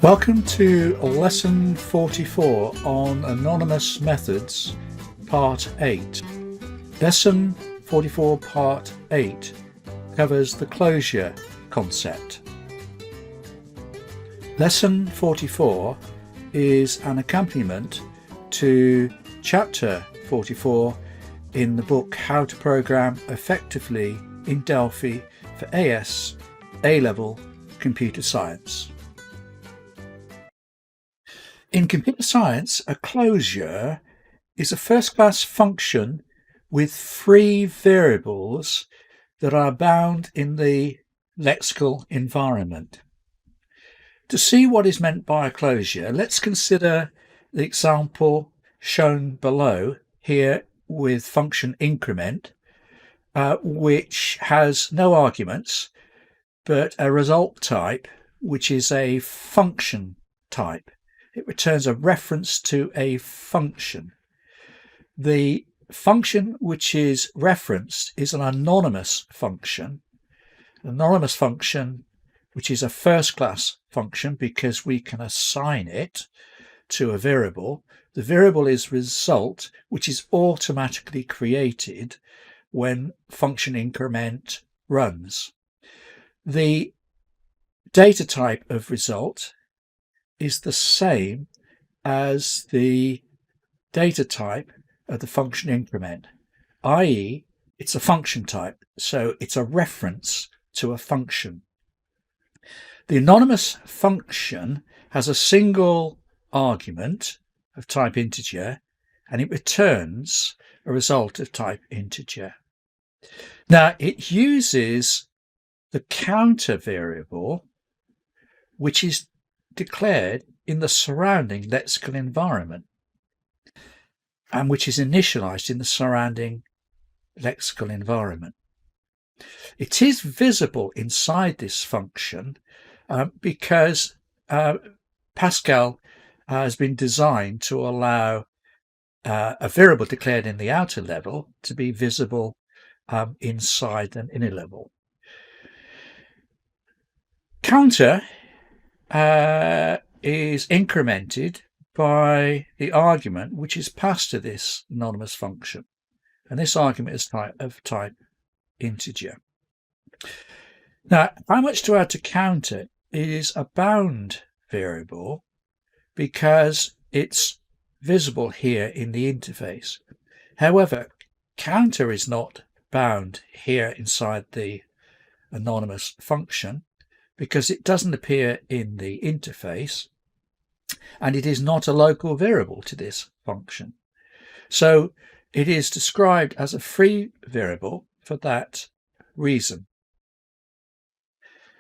Welcome to Lesson 44 on Anonymous Methods, Part 8. Lesson 44 Part 8 covers the closure concept. Lesson 44 is an accompaniment to Chapter 44 in the book How to Program Effectively in Delphi for AS A-Level Computer Science. In computer science, a closure is a first-class function with free variables that are bound in the lexical environment. To see what is meant by a closure, let's consider the example shown below here with function increment, which has no arguments, but a result type, which is a function type. It returns a reference to a function. The function which is referenced is an anonymous function. An anonymous function, which is a first-class function because we can assign it to a variable. The variable is result, which is automatically created when function increment runs. The data type of result is the same as the data type of the function increment, i.e. it's a function type, so it's a reference to a function. The anonymous function has a single argument of type integer and it returns a result of type integer. Now it uses the counter variable, which is declared in the surrounding lexical environment and which is initialized in the surrounding lexical environment. It is visible inside this function because Pascal has been designed to allow a variable declared in the outer level to be visible inside an inner level. Counter is incremented by the argument which is passed to this anonymous function, and this argument is of type integer. Now, how much to add to counter is a bound variable because it's visible here in the interface. However, counter is not bound here inside the anonymous function because it doesn't appear in the interface and it is not a local variable to this function. So it is described as a free variable for that reason.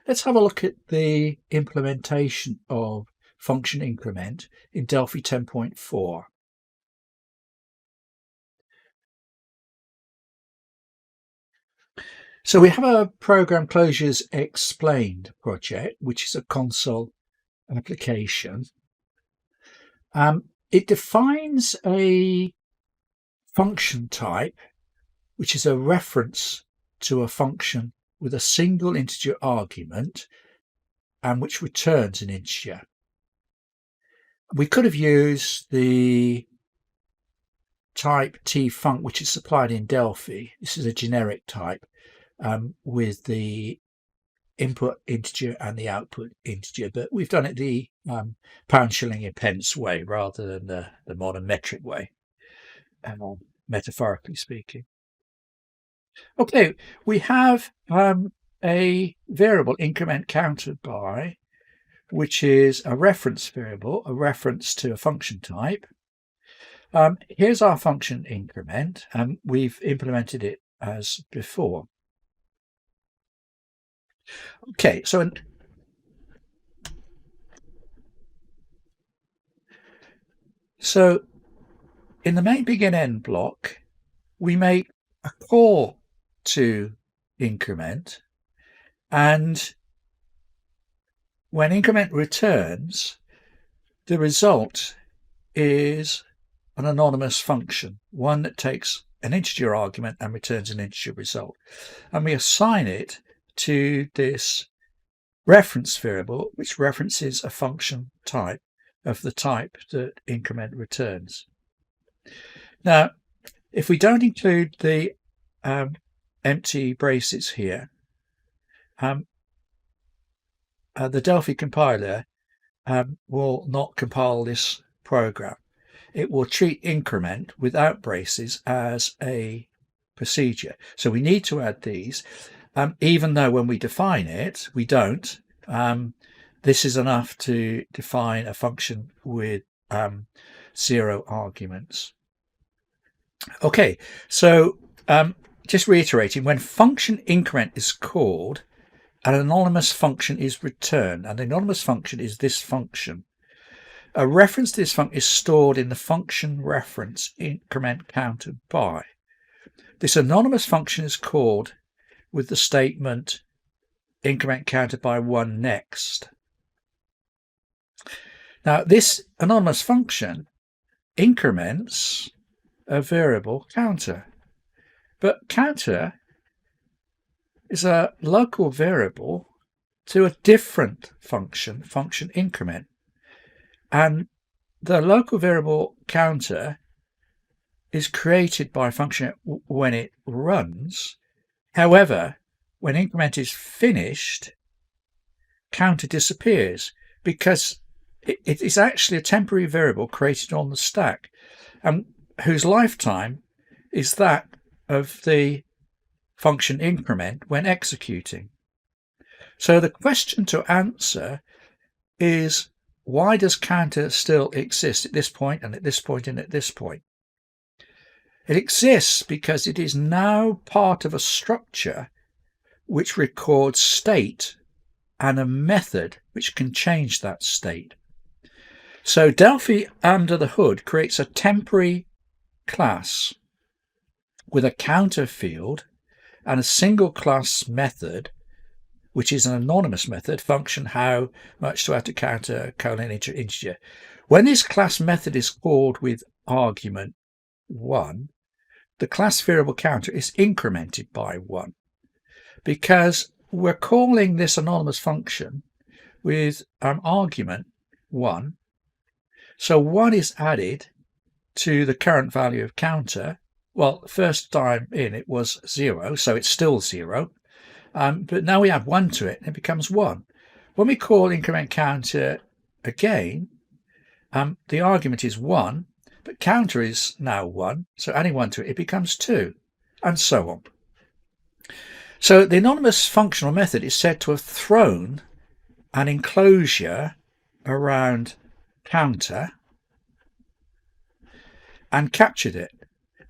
Let's have a look at the implementation of function increment in Delphi 10.4. So we have a Program Closures Explained project, which is a console application. It defines a function type, which is a reference to a function with a single integer argument and which returns an integer. We could have used the type tfunc, which is supplied in Delphi. This is a generic type with the input integer and the output integer, but we've done it the pound, shilling and pence way rather than the modern metric way, metaphorically speaking. Okay, we have a variable increment counted by, which is a reference variable, a reference to a function type. Here's our function increment, and we've implemented it as before. Okay, so in the main begin end block, we make a call to increment, and when increment returns, the result is an anonymous function, one that takes an integer argument and returns an integer result, and we assign it to this reference variable, which references a function type of the type that increment returns. Now, if we don't include the empty braces here, the Delphi compiler will not compile this program. It will treat increment without braces as a procedure. So we need to add these, even though when we define it, we don't. This is enough to define a function with 0 arguments. Okay, so just reiterating, when function increment is called, an anonymous function is returned, and the anonymous function is this function. A reference to this function is stored in the function reference increment counter by. This anonymous function is called with the statement increment counter by 1 next. Now, this anonymous function increments a variable counter, but counter is a local variable to a different function, function increment. And the local variable counter is created by a function when it runs. However, when increment is finished, counter disappears because it is actually a temporary variable created on the stack, and whose lifetime is that of the function increment when executing. So the question to answer is, why does counter still exist at this point and at this point and at this point? It exists because it is now part of a structure which records state and a method which can change that state. So Delphi under the hood creates a temporary class with a counter field and a single class method, which is an anonymous method, function how much to add to counter :integer. When this class method is called with argument 1, the class variable counter is incremented by 1 because we're calling this anonymous function with argument 1. So 1 is added to the current value of counter. Well, first time in it was 0, so it's still 0. But now we add 1 to it, and it becomes 1. When we call increment counter again, the argument is 1, but counter is now 1, so adding 1 to it, it becomes 2, and so on. So the anonymous functional method is said to have thrown an enclosure around counter and captured it.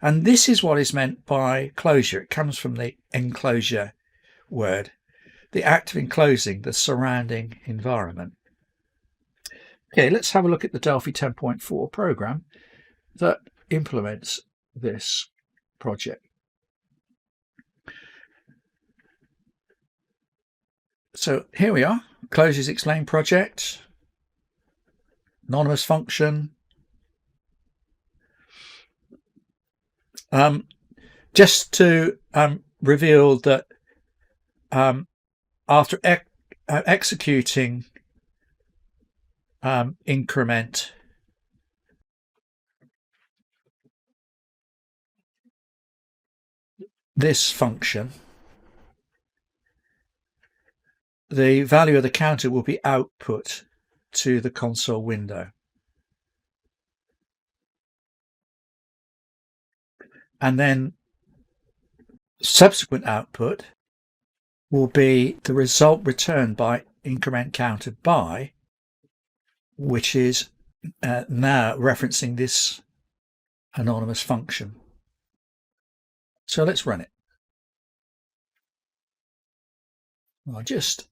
And this is what is meant by closure. It comes from the enclosure word, the act of enclosing the surrounding environment. Okay, let's have a look at the Delphi 10.4 program that implements this project. So here we are, closes explain project, anonymous function. Just to reveal that after executing increment this function, the value of the counter will be output to the console window. And then subsequent output will be the result returned by increment counter by, which is now referencing this anonymous function. So let's run it. I'll just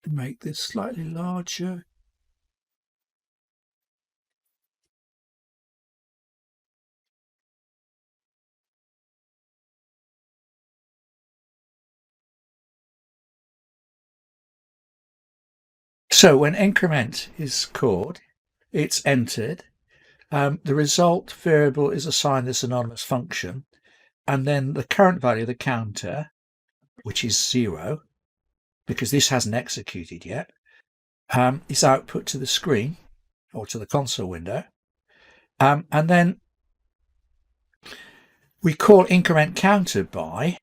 make this slightly larger. So when increment is called, it's entered. The result variable is assigned this anonymous function, and then the current value of the counter which is 0, because this hasn't executed yet, is output to the screen or to the console window. And then we call increment counter by,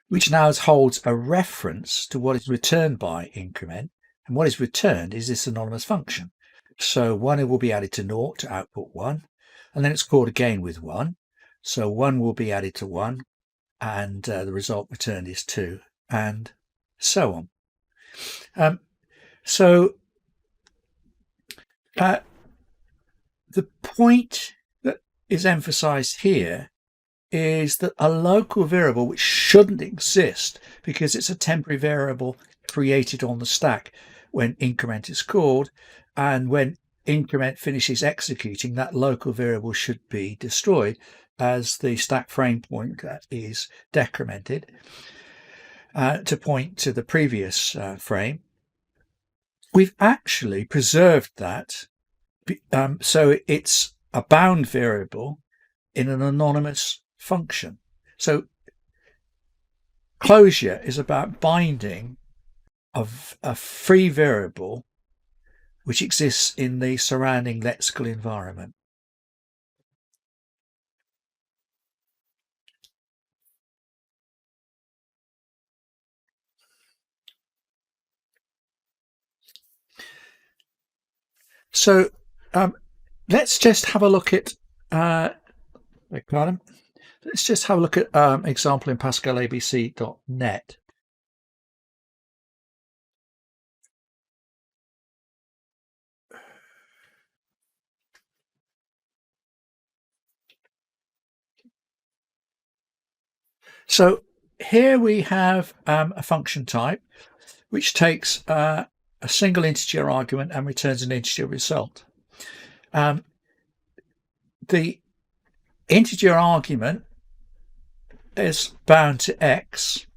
which now holds a reference to what is returned by increment. And what is returned is this anonymous function. So 1 will be added to 0 to output 1, and then it's called again with 1. So 1 will be added to 1, and the result returned is 2, and so on. The point that is emphasized here is that a local variable, which shouldn't exist because it's a temporary variable created on the stack when increment is called, and when increment finishes executing, that local variable should be destroyed as the stack frame pointer is decremented to point to the previous frame. We've actually preserved that, so it's a bound variable in an anonymous function. So closure is about binding of a free variable which exists in the surrounding lexical environment. So let's just have a look at example in PascalABC.net. So here we have a function type which takes a single integer argument and returns an integer result. The integer argument is bound to x,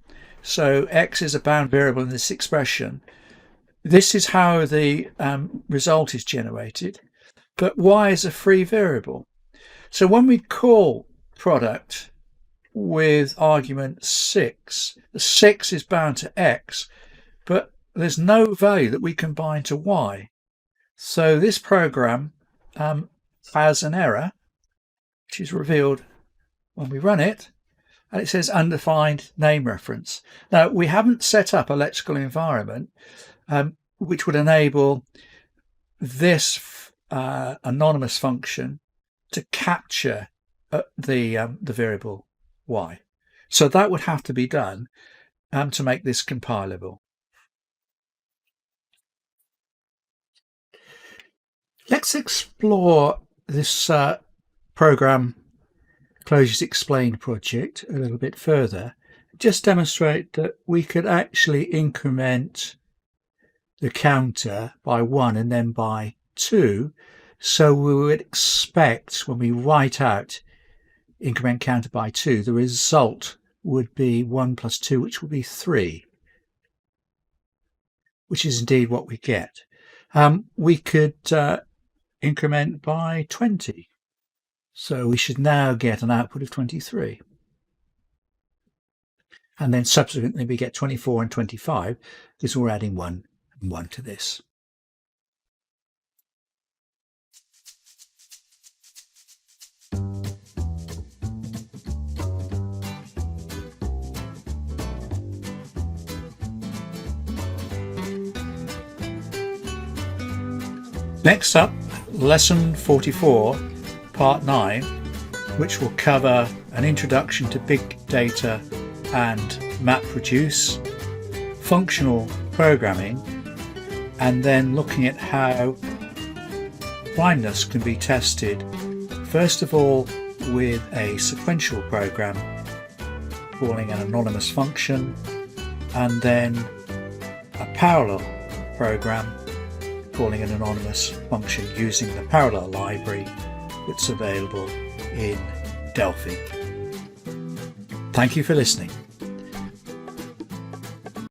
so x is a bound variable in this expression. This is how the result is generated, but y is a free variable. So when we call product with argument 6, the 6 is bound to x, but there's no value that we can bind to y. So this program has an error, which is revealed when we run it, and it says undefined name reference. Now, we haven't set up a lexical environment which would enable this anonymous function to capture the variable y. So that would have to be done to make this compilable. Let's explore this program Closures Explained project a little bit further. Just demonstrate that we could actually increment the counter by 1 and then by 2. So we would expect when we write out increment counter by 2, the result would be 1 plus 2, which would be 3, which is indeed what we get. We could increment by 20. So we should now get an output of 23. And then subsequently we get 24 and 25 because we're adding 1 and 1 to this. Next up, Lesson 44, Part 9, which will cover an introduction to big data and MapReduce, functional programming, and then looking at how primeness can be tested, first of all with a sequential program calling an anonymous function, and then a parallel program calling an anonymous function using the parallel library that's available in Delphi. Thank you for listening.